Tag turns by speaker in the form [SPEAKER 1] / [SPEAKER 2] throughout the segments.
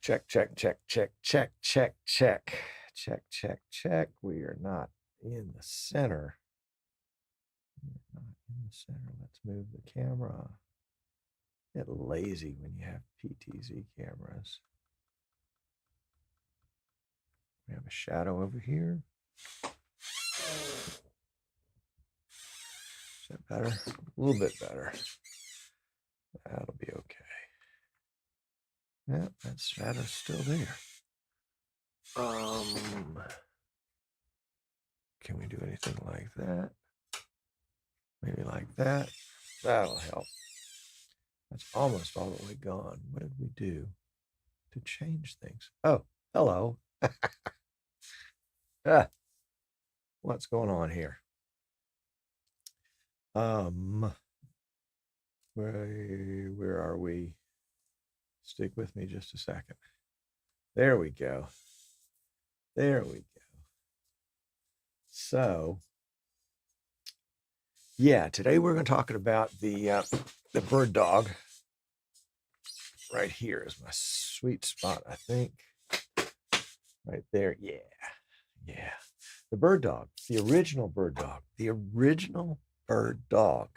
[SPEAKER 1] Check, check, check, check, check, check, check, check, check, check. We are not in the center. We're not in the center. Let's move the camera. Get lazy when you have PTZ cameras. We have a shadow over here. Is that better? A little bit better. That'll be okay. Yeah, that shadow's still there. Can we do anything like that? Maybe like that. That'll help. That's almost all the way gone. What did we do to change things? Oh, hello. What's going on here? Where are we? Stick with me just a second. There we go. There we go. So, yeah, today we're going to talk about the BirdDog. Right here is my sweet spot, I think. Right there. Yeah. Yeah. The BirdDog, the original BirdDog, the original BirdDog.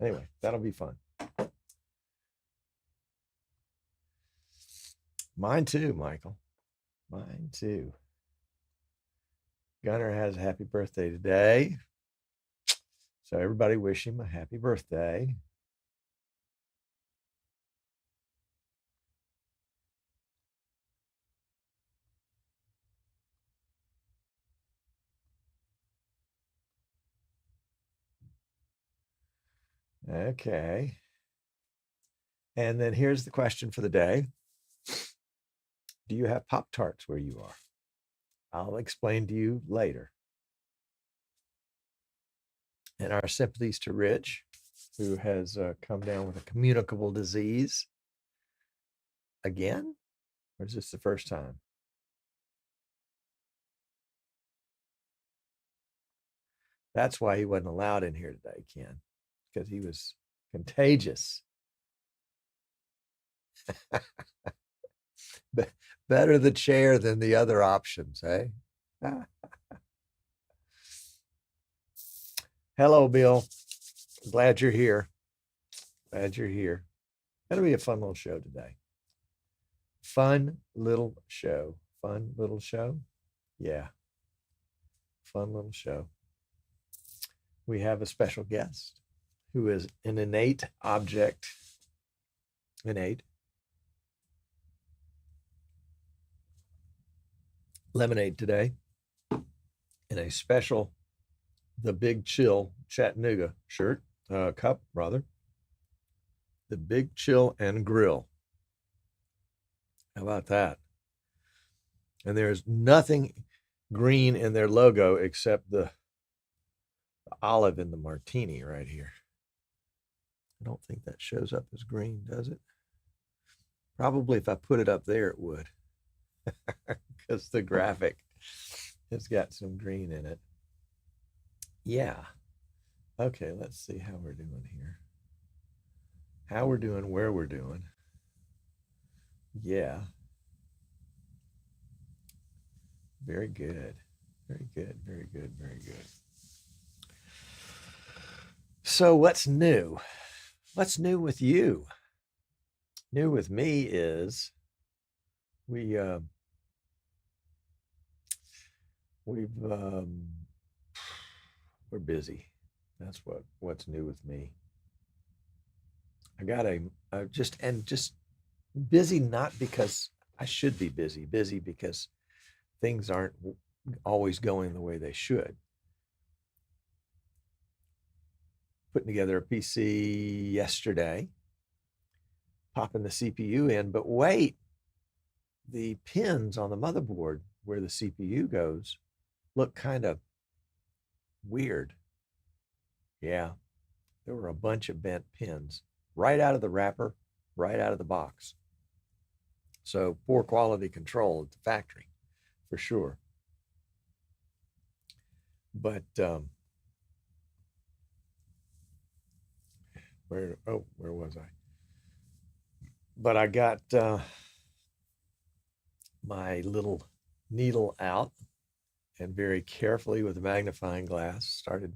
[SPEAKER 1] Anyway, that'll be fun. Mine too, Michael. Mine too. Gunnar has a happy birthday today. So everybody wish him a happy birthday. Okay. And then here's the question for the day. Do you have Pop Tarts where you are? I'll explain to you later. And our sympathies to Rich, who has come down with a communicable disease. Again? Or is this the first time? That's why he wasn't allowed in here today, Ken, because he was contagious. Better the chair than the other options, eh? Hello, Bill. Glad you're here. Glad you're here. That'll be a fun little show today. Fun little show. Fun little show. Yeah. Fun little show. We have a special guest who is an innate object. Innate. Lemonade today in a special The Big Chill Chattanooga shirt, cup, rather. The Big Chill and Grill. How about that? And there's nothing green in their logo except the olive in the martini right here. I don't think that shows up as green, does it? Probably if I put it up there, it would. Because the graphic has got some green in it. Yeah. Okay, let's see how we're doing here. How we're doing, where we're doing. Yeah. Very good. Very good. Very good. Very good. So what's new? What's new with you? New with me is we're busy. That's what's new with me. I got just busy, not because I should be busy because things aren't always going the way they should. Putting together a PC yesterday, popping the CPU in, but wait, the pins on the motherboard where the CPU goes look kind of weird. Yeah, there were a bunch of bent pins right out of the wrapper, right out of the box. So poor quality control at the factory, for sure. But where was I? But I got my little needle out and very carefully with a magnifying glass started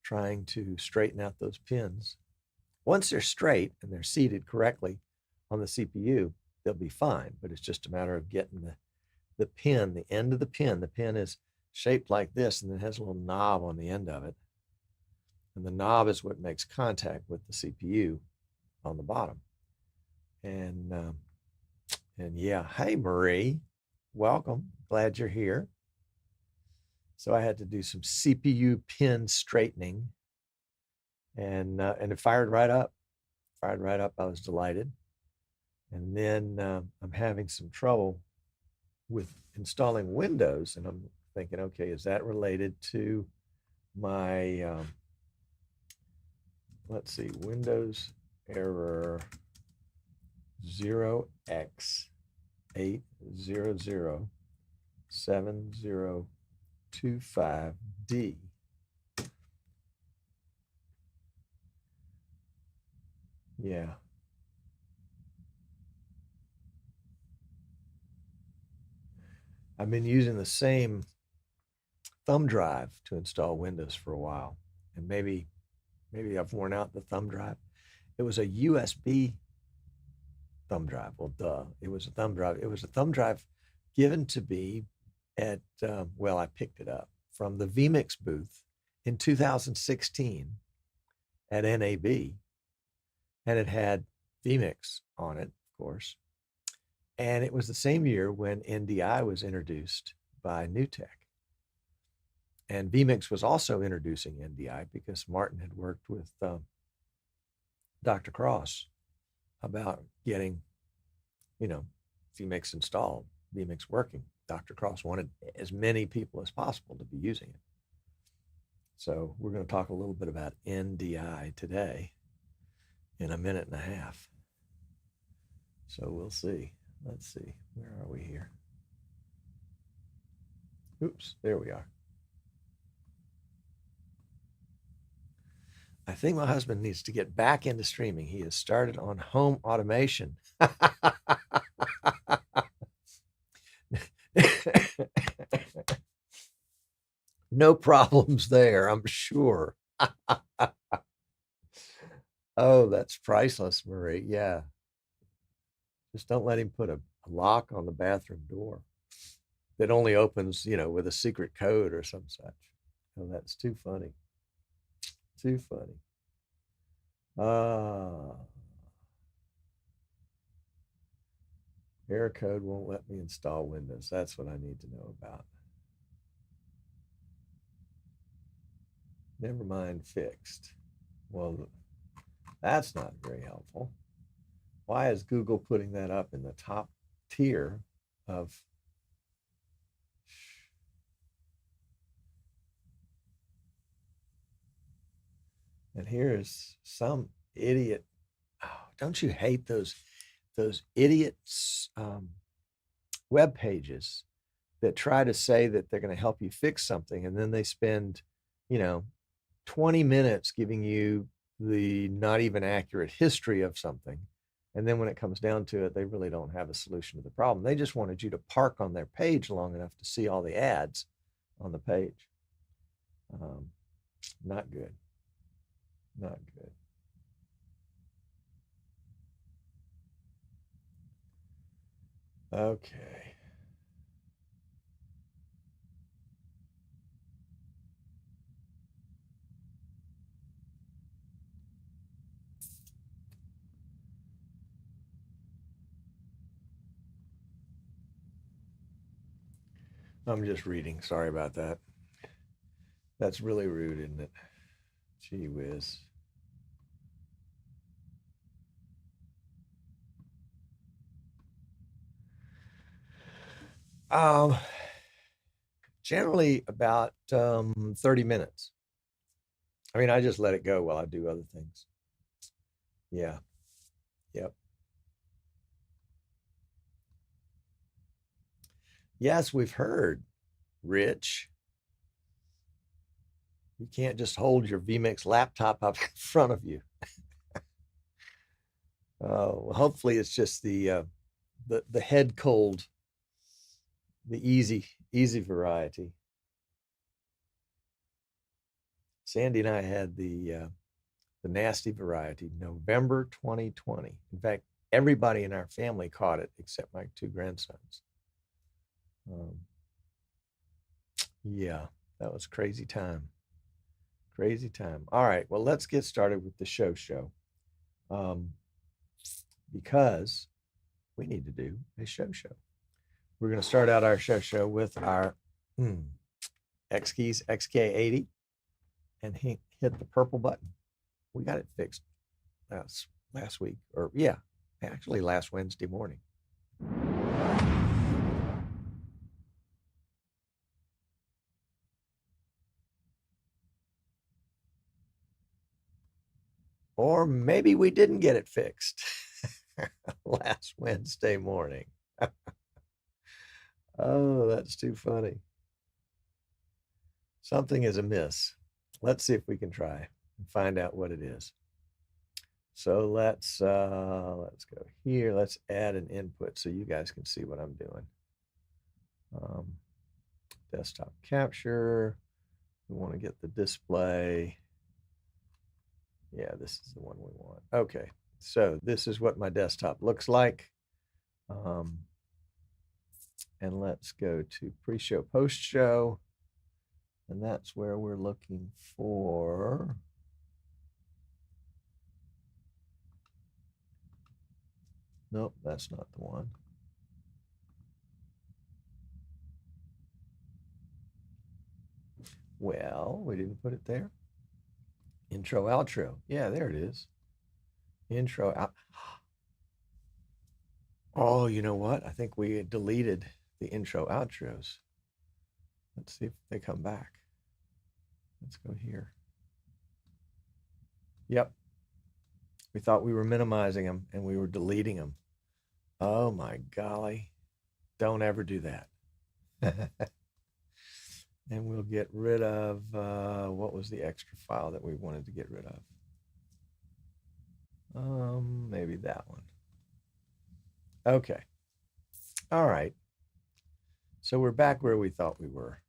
[SPEAKER 1] trying to straighten out those pins. Once they're straight and they're seated correctly on the CPU, they'll be fine, but it's just a matter of getting the pin, the end of the pin is shaped like this and it has a little knob on the end of it. And the knob is what makes contact with the CPU on the bottom. And yeah, hey Marie, welcome. Glad you're here. So I had to do some CPU pin straightening, and it fired right up. Fired right up. I was delighted. And then I'm having some trouble with installing Windows, and I'm thinking, okay, is that related to my let's see, Windows error 0x8007025D. Yeah. I've been using the same thumb drive to install Windows for a while, and maybe I've worn out the thumb drive. It was a USB thumb drive. Well, duh, it was a thumb drive. It was a thumb drive given to me at, well, I picked it up from the vMix booth in 2016 at NAB, and it had vMix on it, of course. And it was the same year when NDI was introduced by Newtek. And vMix was also introducing NDI because Martin had worked with Dr. Cross about getting, vMix installed, vMix working. Dr. Cross wanted as many people as possible to be using it. So we're going to talk a little bit about NDI today in a minute and a half. So we'll see. Let's see. Where are we here? Oops, there we are. I think my husband needs to get back into streaming. He has started on home automation. No problems there, I'm sure. Oh, that's priceless, Marie. Yeah. Just don't let him put a lock on the bathroom door that only opens, with a secret code or some such. Oh, that's too funny. Too funny. Error code won't let me install Windows. That's what I need to know about. Never mind, fixed. Well, that's not very helpful. Why is Google putting that up in the top tier of? And here's some idiot. Oh, don't you hate those idiots web pages that try to say that they're going to help you fix something, and then they spend, 20 minutes giving you the not even accurate history of something. And then when it comes down to it, they really don't have a solution to the problem. They just wanted you to park on their page long enough to see all the ads on the page. Not good. Not good. Okay. I'm just reading. Sorry about that. That's really rude, isn't it? Gee whiz. Generally about 30 minutes. I mean, I just let it go while I do other things. Yeah. Yep. Yes, we've heard, Rich. You can't just hold your vMix laptop up in front of you. Hopefully it's just the head cold the easy variety. Sandy and I had the nasty variety, November 2020. In fact, everybody in our family caught it except my two grandsons. Yeah, that was crazy time. Crazy time. All right, well, let's get started with the show. Because we need to do a show. We're going to start out our show with our X-Keys XK80 and hit the purple button. We got it fixed last week, or yeah, actually last Wednesday morning. Or maybe we didn't get it fixed last Wednesday morning. Oh, that's too funny. Something is amiss. Let's see if we can try and find out what it is. So let's go here. Let's add an input so you guys can see what I'm doing. Desktop capture. We want to get the display. Yeah, this is the one we want. Okay, so this is what my desktop looks like. And let's go to pre-show, post-show. And that's where we're looking for. Nope, that's not the one. Well, we didn't put it there. Intro, outro. Yeah, there it is. Intro, out. Oh, you know what? I think we deleted the intro, outros. Let's see if they come back. Let's go here. Yep. We thought we were minimizing them and we were deleting them. Oh my golly. Don't ever do that. And we'll get rid of, what was the extra file that we wanted to get rid of? Maybe that one. Okay. All right. So we're back where we thought we were.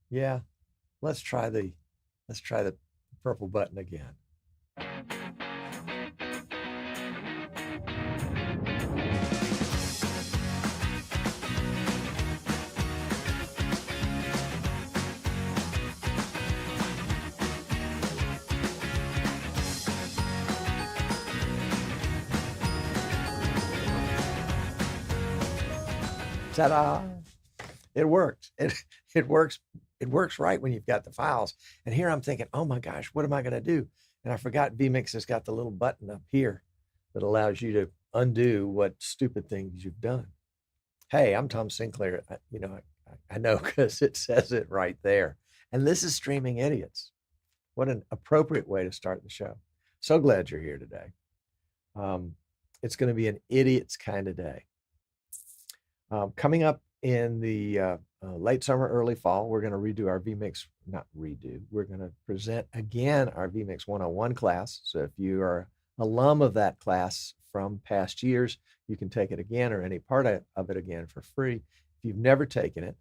[SPEAKER 1] Yeah. Let's try the purple button again. Ta-da! It worked. It works. It works right when you've got the files. And here I'm thinking, oh my gosh, what am I going to do? And I forgot vMix has got the little button up here that allows you to undo what stupid things you've done. Hey, I'm Tom Sinclair. I know because it says it right there. And this is Streaming Idiots. What an appropriate way to start the show. So glad you're here today. It's going to be an idiots kind of day. Coming up in the late summer, early fall, we're going to redo our vMix, not redo, we're going to present again our vMix 101 class. So if you are alum of that class from past years, you can take it again or any part of it again for free. If you've never taken it,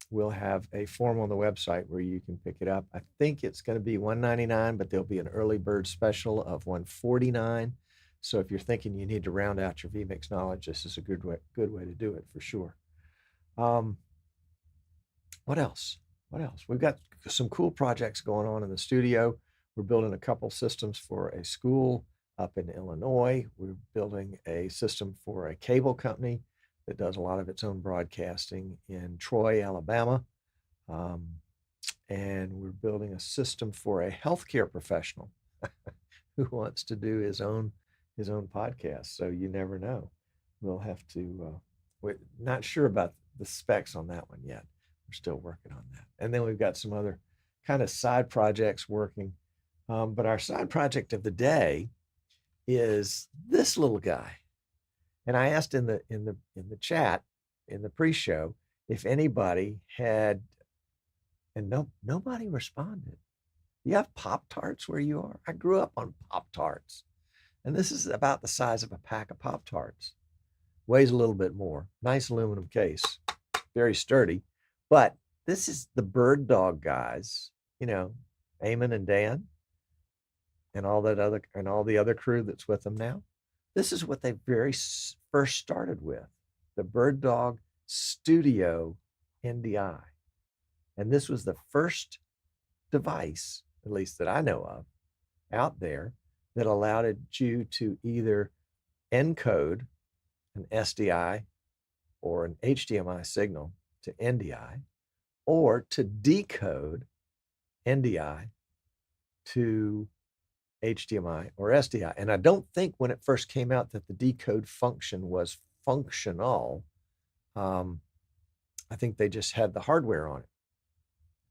[SPEAKER 1] we'll have a form on the website where you can pick it up. I think it's going to be $199, but there'll be an early bird special of $149. So if you're thinking you need to round out your vMix knowledge, this is a good way to do it for sure. What else? We've got some cool projects going on in the studio. We're building a couple systems for a school up in Illinois. We're building a system for a cable company that does a lot of its own broadcasting in Troy, Alabama. And we're building a system for a healthcare professional who wants to do his own podcast. So you never know. We'll have to, we're not sure about the specs on that one yet. We're still working on that. And then we've got some other kind of side projects working. But our side project of the day is this little guy. And I asked in the chat, in the pre-show, if anybody had, and nobody responded. You have Pop Tarts where you are? I grew up on Pop Tarts. And this is about the size of a pack of Pop Tarts. Weighs a little bit more. Nice aluminum case. very sturdy. But this is the BirdDog guys, you know, Eamon and Dan and all the other crew that's with them now. This is what they very first started with, the BirdDog Studio NDI. And this was the first device, at least that I know of, out there that allowed you to either encode an SDI or an HDMI signal to NDI, or to decode NDI to HDMI or SDI. And I don't think when it first came out that the decode function was functional. I think they just had the hardware on it.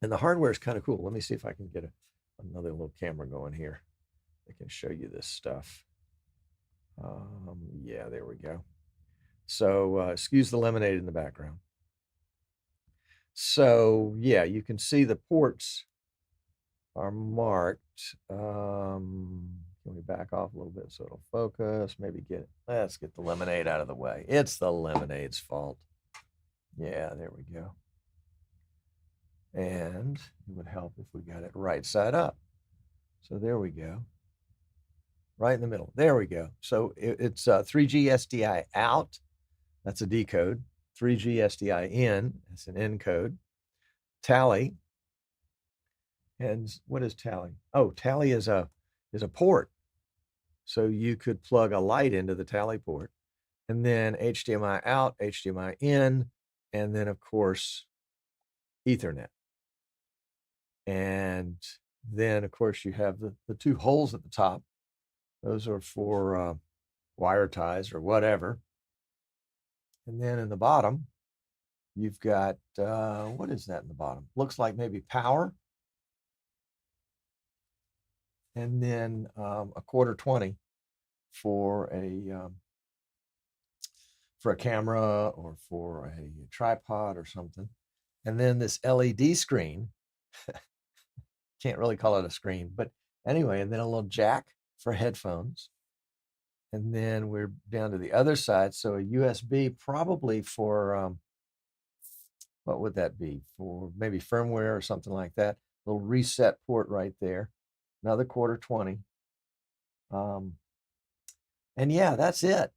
[SPEAKER 1] And the hardware is kind of cool. Let me see if I can get another little camera going here. I can show you this stuff. Yeah, there we go. So excuse the lemonade in the background. So yeah, you can see the ports are marked. Can we back off a little bit so it'll focus? Maybe let's get the lemonade out of the way. It's the lemonade's fault. Yeah, there we go. And it would help if we got it right side up. So there we go. Right in the middle. There we go. So it's 3G SDI out. That's a decode. 3G SDI in. That's an encode. Tally. And what is tally? Oh, tally is a port. So you could plug a light into the tally port, and then HDMI out, HDMI in, and then of course Ethernet. And then of course you have the two holes at the top. Those are for wire ties or whatever. And then in the bottom, you've got, what is that in the bottom? Looks like maybe power. And then a quarter 20 for a camera or for a tripod or something. And then this LED screen, can't really call it a screen, but anyway, and then a little jack for headphones. And then we're down to the other side. So a USB probably for, what would that be? For maybe firmware or something like that. Little reset port right there. Another quarter 20. And yeah, that's it.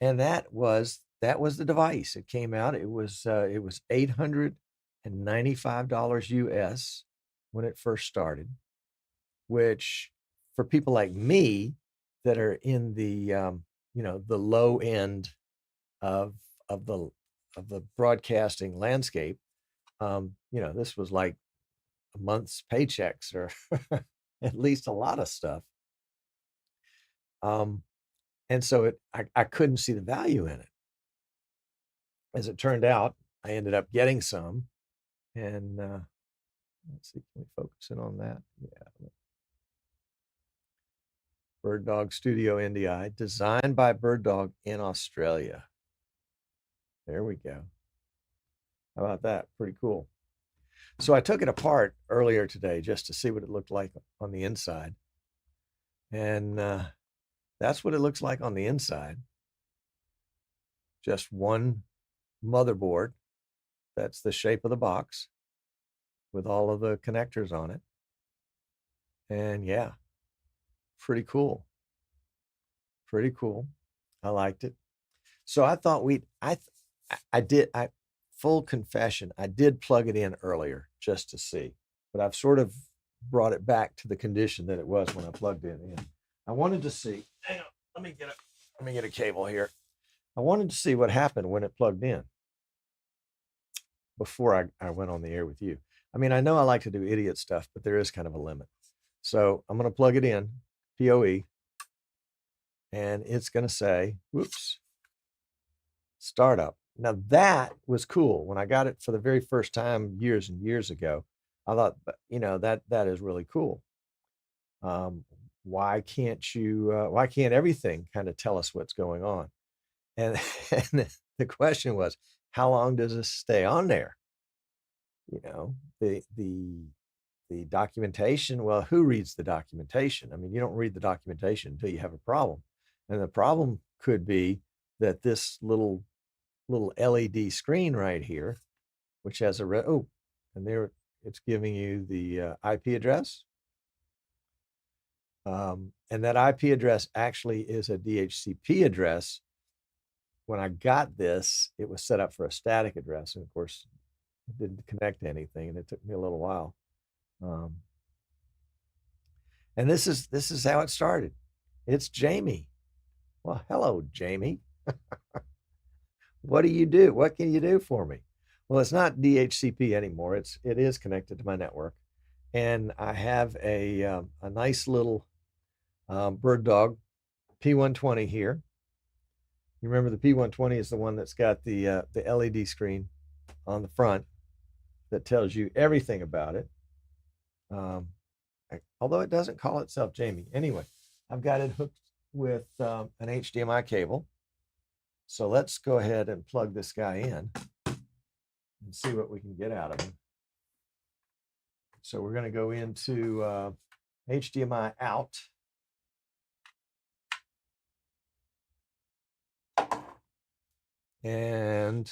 [SPEAKER 1] And that was the device. It came out. It was $895 US when it first started, which for people like me that are in the the low end of the broadcasting landscape, this was like a month's paychecks or at least a lot of stuff. And so I couldn't see the value in it. As it turned out, I ended up getting some, and let's see, can we focus in on that? Yeah. BirdDog Studio NDI, designed by BirdDog in Australia. There we go. How about that? Pretty cool. So I took it apart earlier today just to see what it looked like on the inside. And that's what it looks like on the inside. Just one motherboard. That's the shape of the box with all of the connectors on it. And yeah, pretty cool. Pretty cool. I liked it. So I thought full confession, I did plug it in earlier just to see, but I've sort of brought it back to the condition that it was when I plugged it in. I wanted to see, hang on, let me get a cable here. I wanted to see what happened when it plugged in before I went on the air with you. I mean, I know I like to do idiot stuff, but there is kind of a limit. So I'm going to plug it in, PoE, and it's going to say, whoops, startup. Now that was cool. When I got it for the very first time years and years ago, I thought, that is really cool. Why can't everything kind of tell us what's going on? And the question was, how long does this stay on there? The documentation, well, who reads the documentation? I mean, you don't read the documentation until you have a problem. And the problem could be that this little little LED screen right here, which has a and there it's giving you the IP address. And that IP address actually is a DHCP address. When I got this, it was set up for a static address, and of course, it didn't connect to anything, and it took me a little while. And this is how it started. It's Jamie. Well, hello, Jamie. What do you do? What can you do for me? Well, it's not DHCP anymore. It is connected to my network, and I have a nice little BirdDog P120 here. You remember the P120 is the one that's got the LED screen on the front that tells you everything about it. Although it doesn't call itself Jamie. Anyway, I've got it hooked with an HDMI cable. So let's go ahead and plug this guy in and see what we can get out of him. So we're going to go into HDMI out. And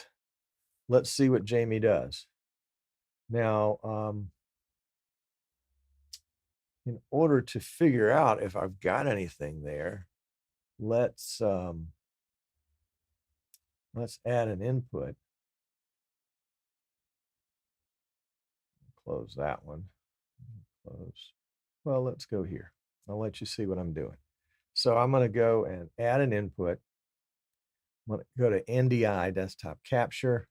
[SPEAKER 1] let's see what Jamie does. Now, in order to figure out if I've got anything there, let's add an input. Close that one. Close. Well, let's go here. I'll let you see what I'm doing. So I'm going to go and add an input. I'm going to go to NDI desktop capture.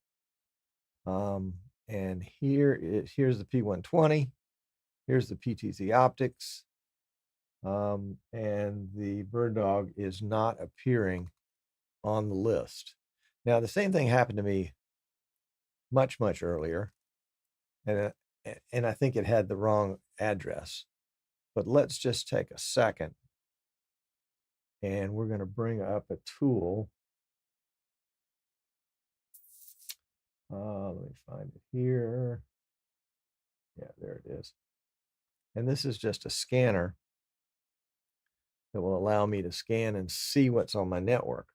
[SPEAKER 1] And here's the P120. Here's the PTZ optics. And the BirdDog is not appearing on the list. Now, the same thing happened to me much, much earlier. And I think it had the wrong address. But let's just take a second. And we're going to bring up a tool. Let me find it here. Yeah, there it is. And this is just a scanner that will allow me to scan and see what's on my network.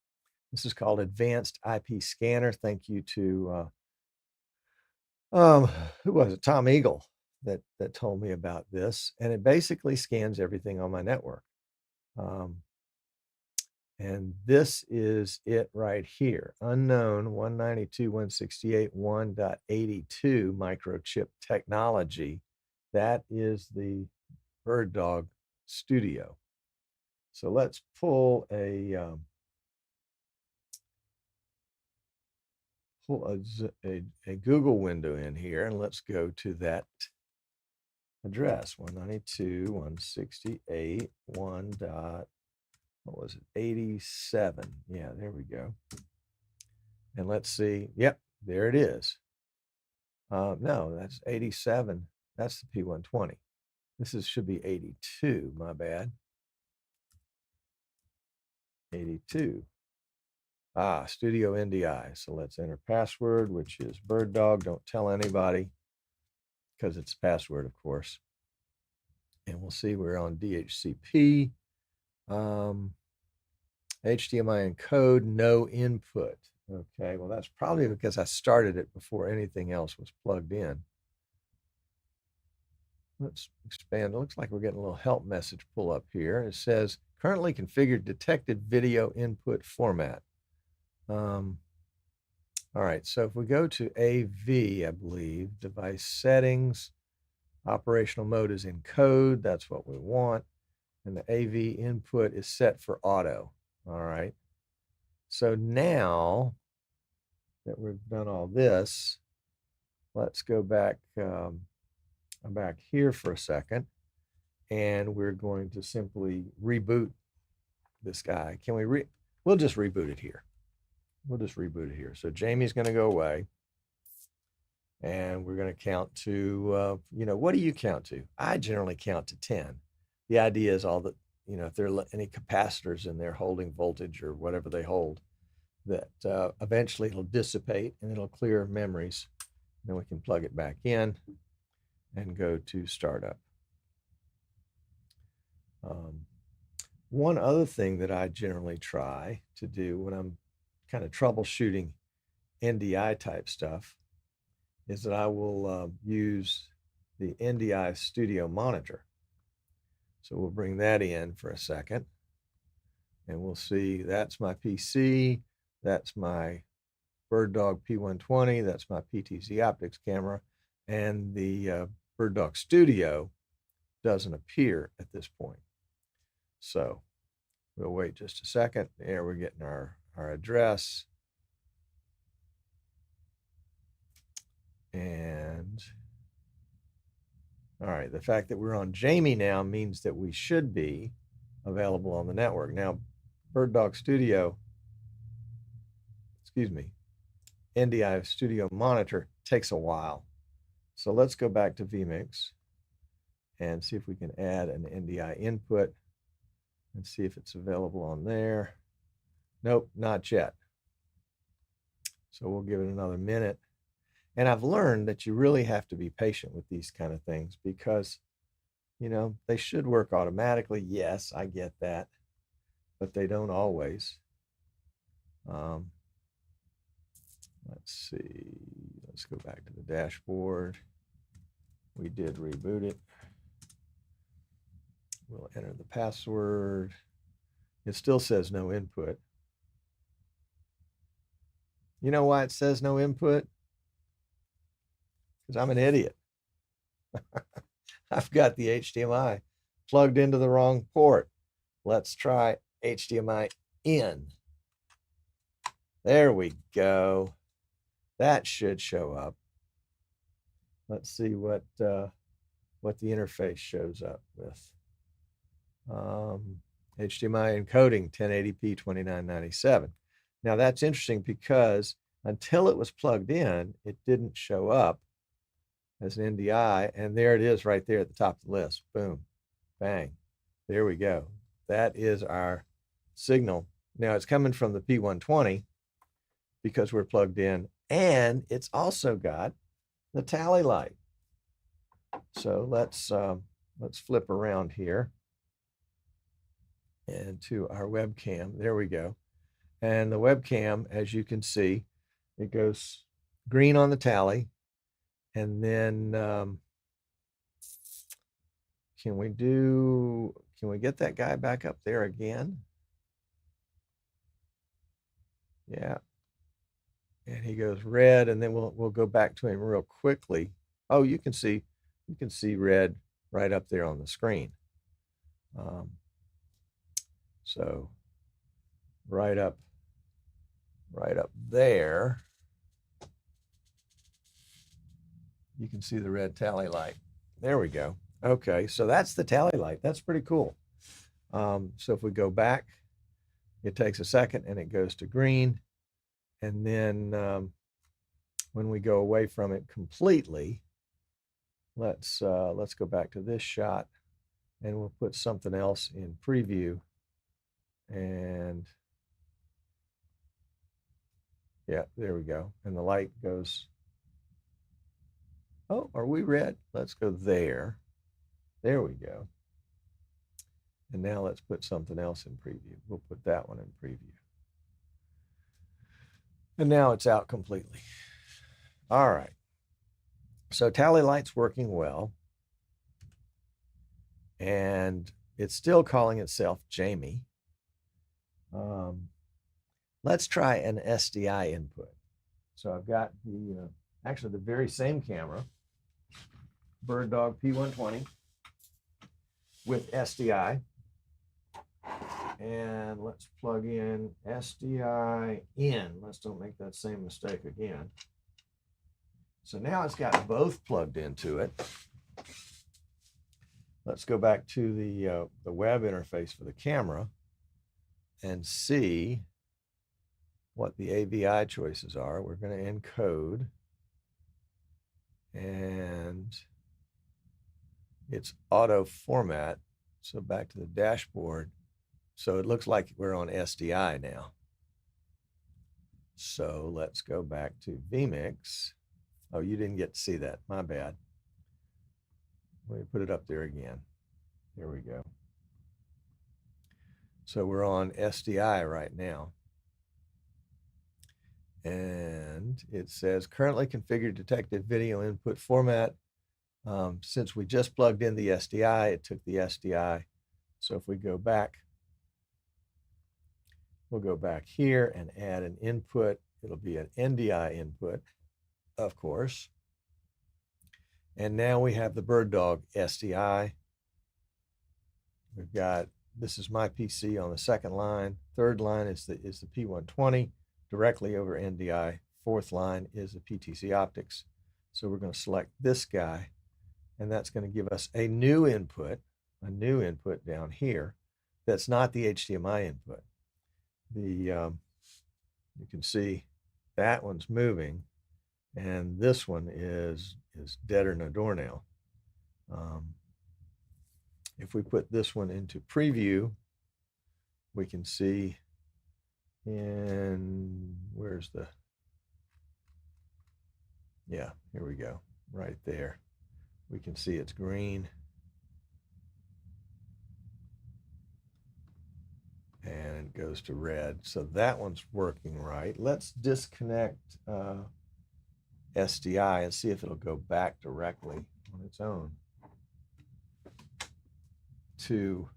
[SPEAKER 1] This is called Advanced IP Scanner. Thank you to who was it? Tom Eagle that told me about this. And it basically scans everything on my network. And this is it right here. Unknown 192.168.1.82 microchip technology. That is the BirdDog Studio. So let's pull a Google window in here, and let's go to that address 192.168.1. What was it? 87. Yeah, there we go. And let's see. Yep, there it is. No, that's 87. That's the P120. This should be 82. My bad. 82. Studio NDI. So let's enter password, which is BirdDog. Don't tell anybody because it's password, of course. And we'll see we're on DHCP. HDMI encode, no input. Okay, well, that's probably because I started it before anything else was plugged in. Let's expand. It looks like we're getting a little help message pull up here. It says, currently configured detected video input format. All right, so if we go to AV, I believe, device settings, operational mode is encode. That's what we want. And the AV input is set for auto. All right. So now that we've done all this, let's go back here for a second, and we're going to simply reboot this guy. Can we we'll just reboot it here. We'll just reboot it here. So Jamie's going to go away, and we're going to count to, what do you count to? I generally count to 10. The idea is all that, if there are any capacitors in there holding voltage or whatever they hold, that eventually it'll dissipate and it'll clear memories. Then we can plug it back in and go to startup. One other thing that I generally try to do when I'm kind of troubleshooting NDI type stuff is that I will use the NDI studio monitor. So we'll bring that in for a second, and we'll see that's my PC, that's my BirdDog P120, that's my PTZ Optics camera, and the BirdDog Studio doesn't appear at this point. So we'll wait just a second. There, we're getting our address. And all right, the fact that we're on Jamie now means that we should be available on the network. Now, BirdDog Studio, excuse me, NDI Studio Monitor takes a while. So let's go back to vMix and see if we can add an NDI input and see if it's available on there. Nope, not yet. So we'll give it another minute. And I've learned that you really have to be patient with these kind of things because, you know, they should work automatically. Yes, I get that, but they don't always. Let's see. Let's go back to the dashboard. We did reboot it. We'll enter the password. It still says no input. You know why it says no input? Because I'm an idiot. I've got the HDMI plugged into the wrong port. Let's try HDMI in. There we go. That should show up. Let's see what the interface shows up with. HDMI encoding 1080p 2997. Now that's interesting because until it was plugged in, it didn't show up as an NDI, and there it is right there at the top of the list. Boom, bang, there we go. That is our signal. Now it's coming from the P120 because we're plugged in, and it's also got the tally light. So let's flip around here and to our webcam. There we go. And the webcam, as you can see, it goes green on the tally. And then can we get that guy back up there again? Yeah. And he goes red, and then we'll go back to him real quickly. Oh, you can see red right up there on the screen. So right up there, you can see the red tally light. There we go. Okay, so that's the tally light. That's pretty cool. So if we go back, it takes a second and it goes to green. And then when we go away from it completely, let's go back to this shot, and we'll put something else in preview. And yeah, there we go. And the light goes. Oh, are we red? Let's go there. There we go. And now let's put something else in preview. We'll put that one in preview. And now it's out completely. All right. So tally light's working well. And it's still calling itself Jamie. Let's try an SDI input. So I've got actually the very same camera, BirdDog P120 with SDI. And let's plug in SDI in. Let's don't make that same mistake again. So now it's got both plugged into it. Let's go back to the web interface for the camera and see what the AVI choices are. We're going to encode, and it's auto format. So back to the dashboard. So it looks like we're on SDI now. So let's go back to vMix. Oh, you didn't get to see that. My bad. Let me put it up there again. There we go. So we're on SDI right now. And it says currently configured detective video input format. Since we just plugged in the SDI, it took the SDI. So if we go back, we'll go back here and add an input. It'll be an NDI input, of course. And now we have the BirdDog SDI. We've got, this is my PC on the second line. Third line is the P120 directly over NDI. Fourth line is the PTC Optics. So we're going to select this guy, and that's going to give us a new input down here. That's not the HDMI input. You can see that one's moving, and this one is dead or no door now. If we put this one into preview, we can see where's the, yeah, here we go, right there. We can see it's green. And it goes to red. So that one's working right. Let's disconnect SDI and see if it'll go back directly on its own to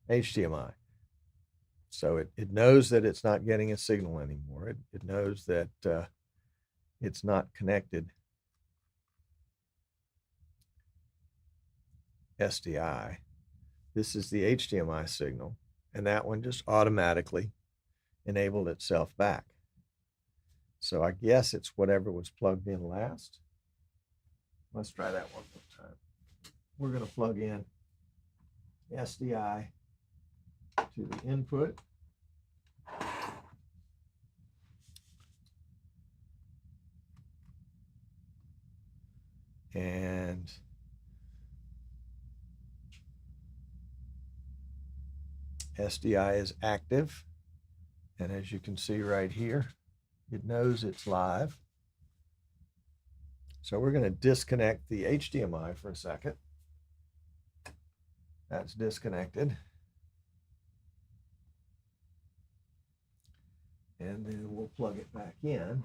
[SPEAKER 1] HDMI. So it knows that it's not getting a signal anymore. It knows that it's not connected SDI. This is the HDMI signal, and that one just automatically enabled itself back. So I guess it's whatever was plugged in last. Let's try that one more time. We're going to plug in SDI to the input. And SDI is active. And as you can see right here, it knows it's live. So we're going to disconnect the HDMI for a second. That's disconnected. And then we'll plug it back in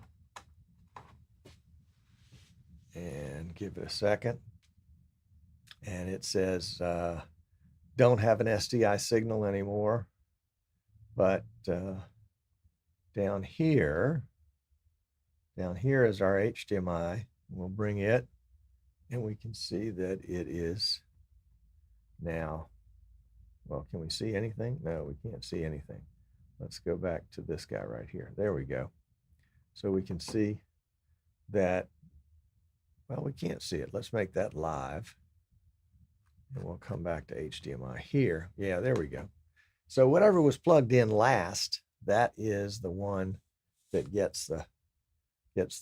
[SPEAKER 1] and give it a second. And it says, don't have an SDI signal anymore. But down here is our HDMI. We'll bring it, and we can see that it is now, well, can we see anything? No, we can't see anything. Let's go back to this guy right here. There we go. So we can see that, well, we can't see it. Let's make that live. And we'll come back to HDMI here. Yeah, there we go. So whatever was plugged in last, that is the one that gets the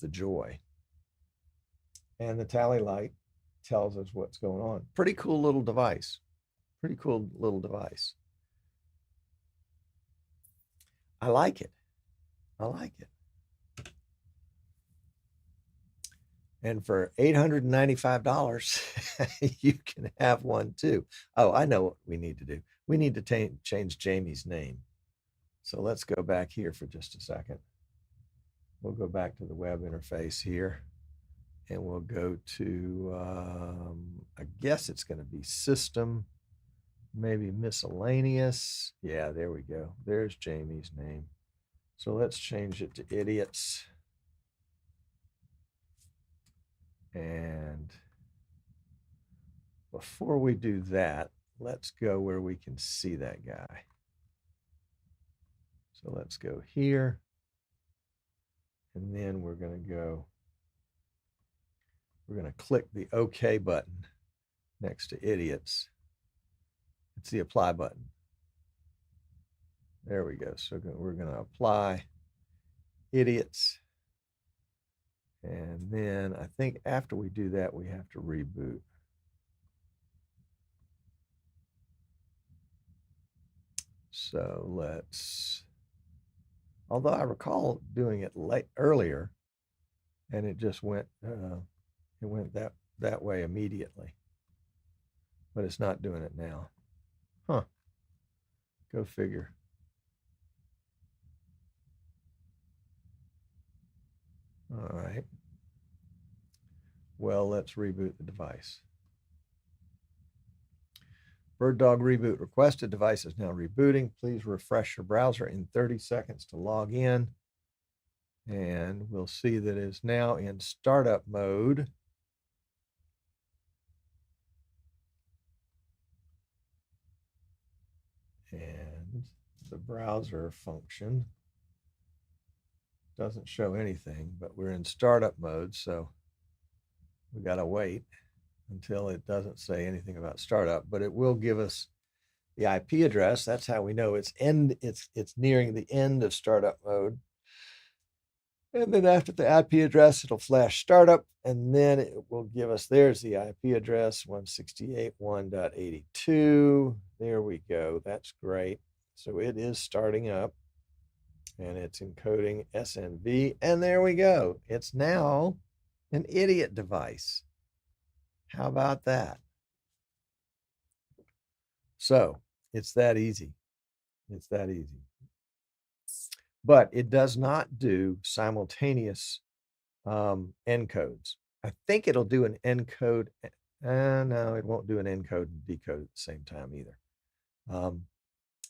[SPEAKER 1] joy. And the tally light tells us what's going on. Pretty cool little device. Pretty cool little device. I like it. I like it. And for $895, you can have one too. Oh, I know what we need to do. We need to change Jamie's name. So let's go back here for just a second. We'll go back to the web interface here, and we'll go to, I guess it's going to be system, maybe miscellaneous. Yeah, there we go. There's Jamie's name. So let's change it to idiots. And before we do that, let's go where we can see that guy. So let's go here. And then we're going to click the OK button next to idiots. It's the apply button. There we go. So we're going to apply idiots. And then I think after we do that, we have to reboot. So let's, although I recall doing it earlier, and it just went, that way immediately. But it's not doing it now. Huh. Go figure. All right. Well, let's reboot the device. BirdDog reboot requested. Device is now rebooting. Please refresh your browser in 30 seconds to log in. And we'll see that it is now in startup mode. And the browser function doesn't show anything, but we're in startup mode, so we got to wait until it doesn't say anything about startup, but it will give us the IP address. That's how we know it's nearing the end of startup mode. And then after the IP address, it'll flash startup, and then it will give us, there's the IP address, 168.1.82. There we go. That's great. So it is starting up, and it's encoding SNV, and there we go. It's now an idiot device. How about that? So it's that easy. It's that easy. But it does not do simultaneous encodes. I think it'll do an encode. No, it won't do an encode and decode at the same time either.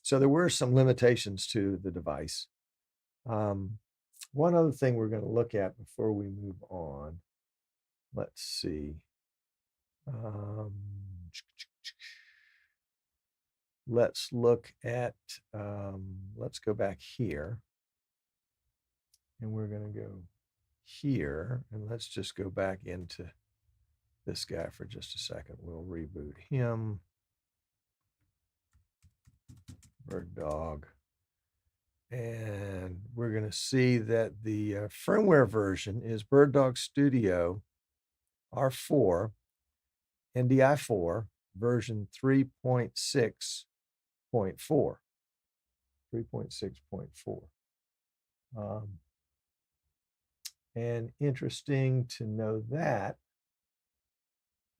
[SPEAKER 1] So there were some limitations to the device. One other thing we're going to look at before we move on. Let's see. Let's look at, let's go back here. And we're going to go here. And let's just go back into this guy for just a second. We'll reboot him. BirdDog. And we're going to see that the firmware version is BirdDog Studio R4, NDI 4, version 3.6.4. 3.6.4. And interesting to know that.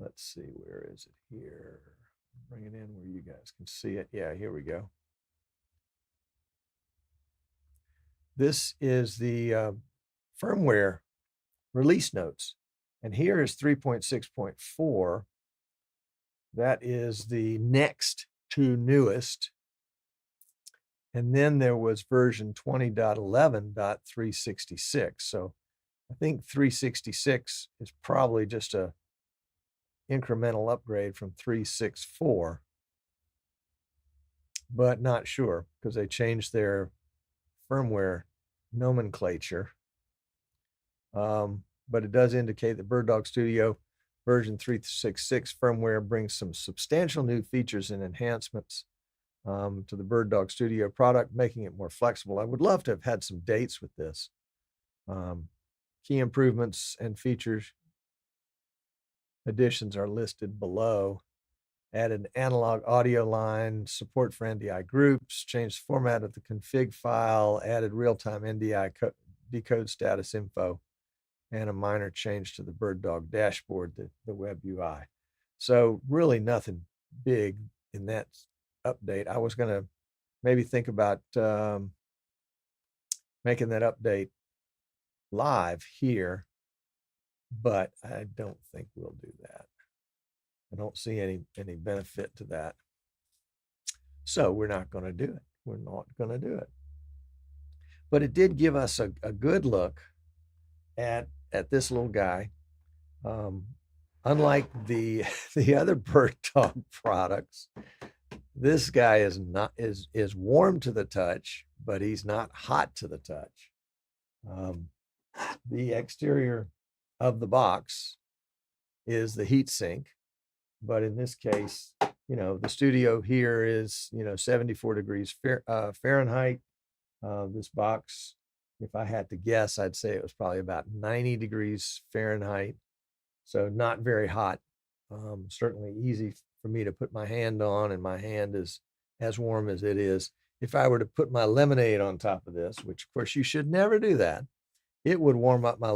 [SPEAKER 1] Let's see, where is it here? Bring it in where you guys can see it. Yeah, here we go. This is the firmware release notes. And here is 3.6.4. That is the next to newest. And then there was version 20.11.366. So I think 366 is probably just a incremental upgrade from 364, but not sure because they changed their firmware nomenclature. But it does indicate that BirdDog Studio version 366 firmware brings some substantial new features and enhancements to the BirdDog Studio product, making it more flexible. I would love to have had some dates with this. Key improvements and features additions are listed below. Added analog audio line, support for NDI groups, changed the format of the config file, added real-time NDI decode status info, and a minor change to the BirdDog dashboard, the web UI. So really nothing big in that update. I was going to maybe think about making that update live here, but I don't think we'll do that. I don't see any benefit to that. So we're not going to do it. We're not going to do it. But it did give us a good look at this little guy. Unlike the other BirdDog products, this guy is warm to the touch, but he's not hot to the touch. The exterior of the box is the heat sink, but in this case, the studio here is 74 degrees Fahrenheit. This box, if I had to guess, I'd say it was probably about 90 degrees Fahrenheit. So not very hot. Certainly easy for me to put my hand on, and my hand is as warm as it is. If I were to put my lemonade on top of this, which of course you should never do that, it would warm up my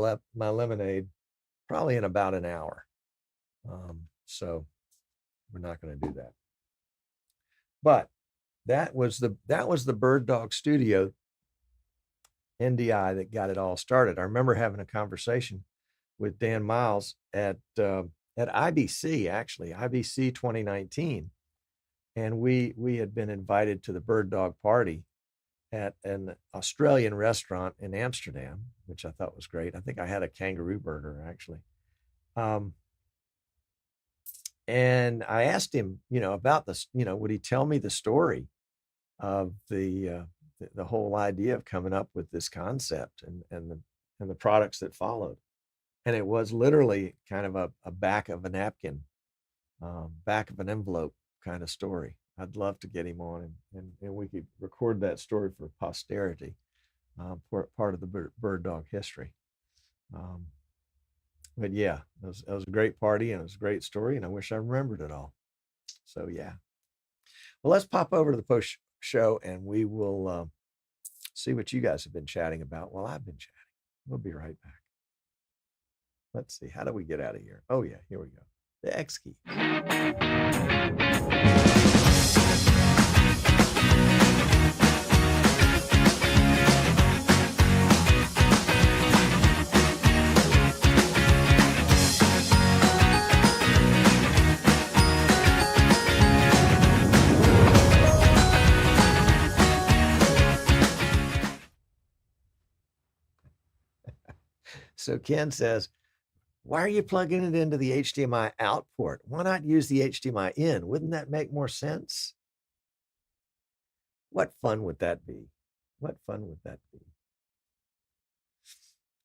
[SPEAKER 1] lemonade probably in about an hour. So we're not going to do that. But that was the BirdDog Studio. NDI that got it all started. I remember having a conversation with Dan Miles at IBC, actually, IBC 2019. And we had been invited to the BirdDog party at an Australian restaurant in Amsterdam, which I thought was great. I think I had a kangaroo burger, actually. And I asked him, about this, would he tell me the story of the whole idea of coming up with this concept and the products that followed. And it was literally kind of a back of a napkin, back of an envelope kind of story. I'd love to get him on and we could record that story for posterity, part of the BirdDog history. But yeah, it was a great party and it was a great story, and I wish I remembered it all. So yeah. Well, let's pop over to the post show and we will see what you guys have been chatting about while I've been chatting. We'll be right back. Let's see. How do we get out of here? Oh yeah, here we go. The X key. So Ken says, why are you plugging it into the HDMI out port? Why not use the HDMI in? Wouldn't that make more sense? What fun would that be? What fun would that be?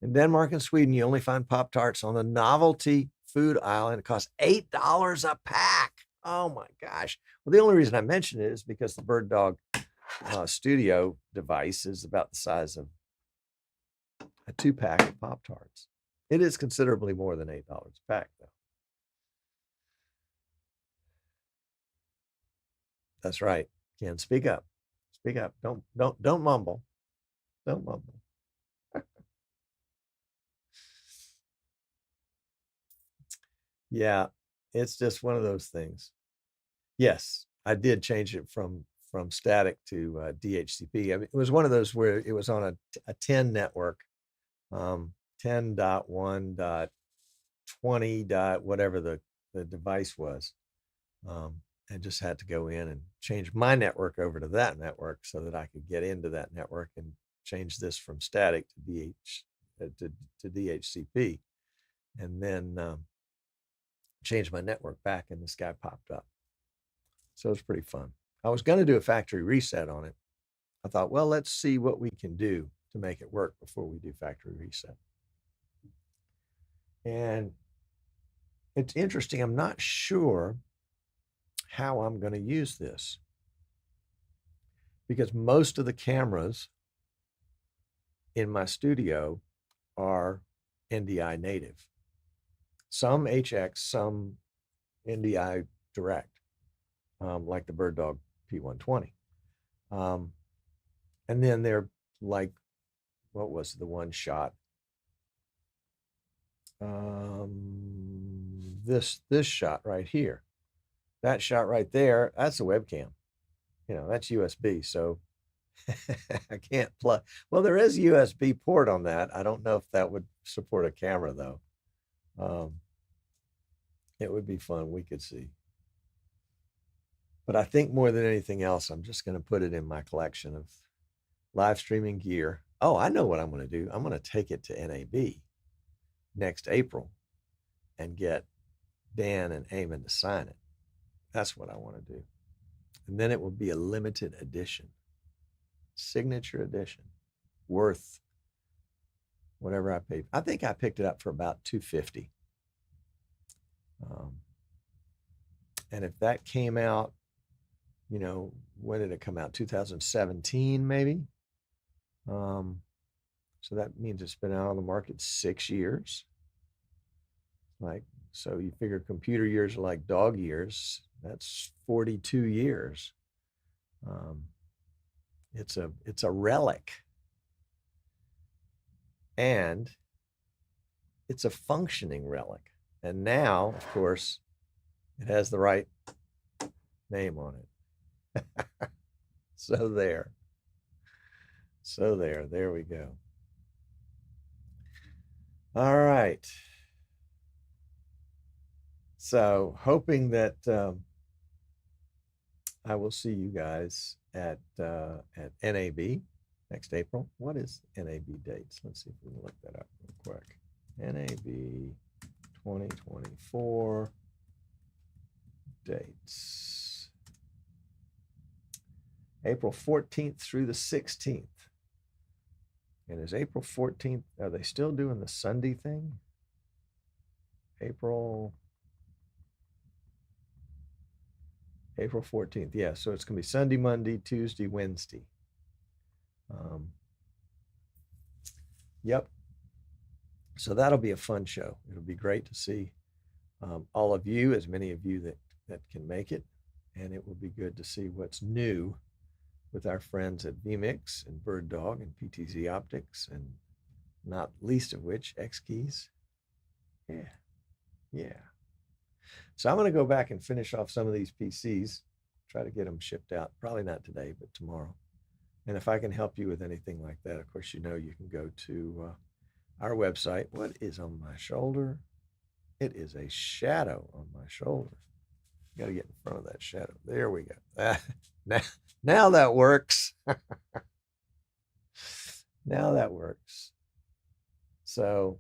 [SPEAKER 1] In Denmark and Sweden, you only find Pop Tarts on the novelty food aisle, and it costs $8 a pack. Oh my gosh. Well, the only reason I mention it is because the BirdDog studio device is about the size of a 2-pack of Pop Tarts. It is considerably more than $8 a pack, though. That's right. Ken, speak up. Speak up. Don't mumble. Don't mumble. Yeah, it's just one of those things. Yes, I did change it from static to DHCP. I mean, it was one of those where it was on a 10 network, 10.1.20. Whatever the device was. I just had to go in and change my network over to that network so that I could get into that network and change this from static to DHCP, and then change my network back, and this guy popped up. So it's pretty fun. I was going to do a factory reset on it. I thought, well, let's see what we can do to make it work before we do factory reset. And it's interesting. I'm not sure how I'm going to use this, because most of the cameras in my studio are NDI native. Some HX, some NDI direct, like the BirdDog P120. And then they're like, what was the one shot? This shot right here. That shot right there, that's a webcam. That's USB. So I can't plug. Well, there is a USB port on that. I don't know if that would support a camera, though. It would be fun. We could see. But I think more than anything else, I'm just going to put it in my collection of live streaming gear. Oh, I know what I'm going to do. I'm going to take it to NAB next April and get Dan and Eamon to sign it. That's what I want to do. And then it will be a limited edition, signature edition, worth whatever I paid. I think I picked it up for about $250. And if that came out, when did it come out? 2017, maybe. So that means it's been out on the market 6 years. So you figure computer years are like dog years. That's 42 years. It's a relic, and it's a functioning relic. And now, of course, it has the right name on it. So there. So there we go. All right. So hoping that I will see you guys at NAB next April. What is NAB dates? Let's see if we can look that up real quick. NAB 2024 dates. April 14th through the 16th. And is April 14th, are they still doing the Sunday thing? April 14th. Yeah, so it's going to be Sunday, Monday, Tuesday, Wednesday. Yep. So that'll be a fun show. It'll be great to see all of you, as many of you that can make it. And it will be good to see what's new with our friends at vMix and BirdDog and PTZ Optics, and not least of which, X Keys. Yeah. So I'm going to go back and finish off some of these PCs, try to get them shipped out. Probably not today, but tomorrow. And if I can help you with anything like that, of course, you know you can go to our website. What is on my shoulder? It is a shadow on my shoulder. Got to get in front of that shadow. There we go. Now that works. Now that works. So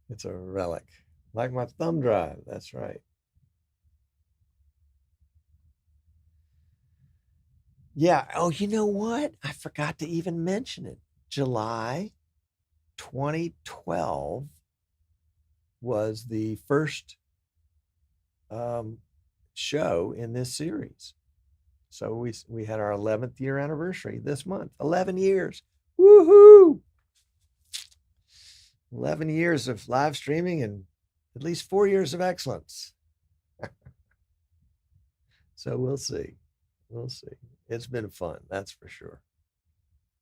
[SPEAKER 1] it's a relic, like my thumb drive. That's right. Yeah. Oh, you know what? I forgot to even mention it. July 2012 was the first show in this series. So we had our 11th year anniversary this month. 11 years. Woohoo! 11 years of live streaming and at least 4 years of excellence. So we'll see. We'll see. It's been fun. That's for sure.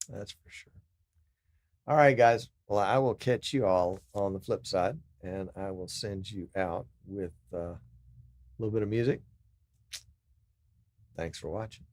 [SPEAKER 1] That's for sure. All right, guys. Well, I will catch you all on the flip side, and I will send you out with a little bit of music. Thanks for watching.